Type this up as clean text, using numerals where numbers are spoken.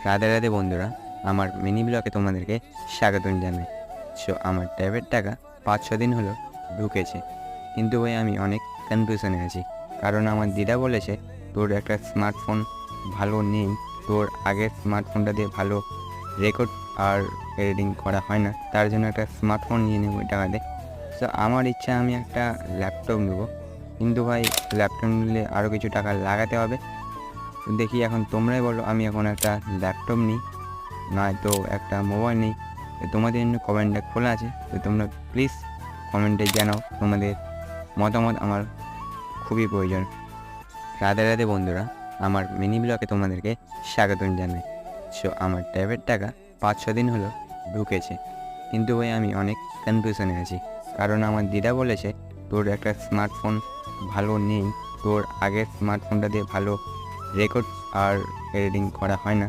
রাধে রাধে বন্ধুরা, আমার মিনি ব্লগে তোমাদেরকে স্বাগতম জানাই। আমার ট্যাবের টাকা 5-6 দিন হলো ঢুকেছে, কিন্তু ভাই আমি অনেক কনফিউশনে আছি। কারণ আমার দিদা বলেছে তোর একটা স্মার্টফোন ভালো নেই, তোর আগের স্মার্টফোনটা দিয়ে ভালো রেকর্ড আর এডিটিং করা হয় না, তার জন্য একটা স্মার্টফোন নিয়ে নেব ওই টাকা দিয়ে। আমার ইচ্ছা আমি একটা ল্যাপটপ নেবো, কিন্তু ভাই ল্যাপটপ নিলে আরও কিছু টাকা লাগাতে হবে। তো দেখি এখন তোমরাই বলো, আমি এখন একটা ল্যাপটপ নিই নয়তো একটা মোবাইল নিই। তো তোমাদের জন্য কমেন্টটা খোলা আছে, তো তোমরা প্লিজ কমেন্টে জানাও তোমাদের মতামত, আমার খুবই প্রয়োজন। রাধে রাধে বন্ধুরা, আমার মিনি ব্লগে তোমাদেরকে স্বাগতম জানাই। আমার ট্যাবের টাকা 5-6 দিন হলো ঢুকেছে, কিন্তু ভাই আমি অনেক কনফিউশনে আছি। কারণ আমার দিদা বলেছে তোর একটা স্মার্টফোন ভালো নেই, তোর আগের স্মার্টফোনটা দিয়ে ভালো রেকর্ড আর এডিটিং করা হয় না,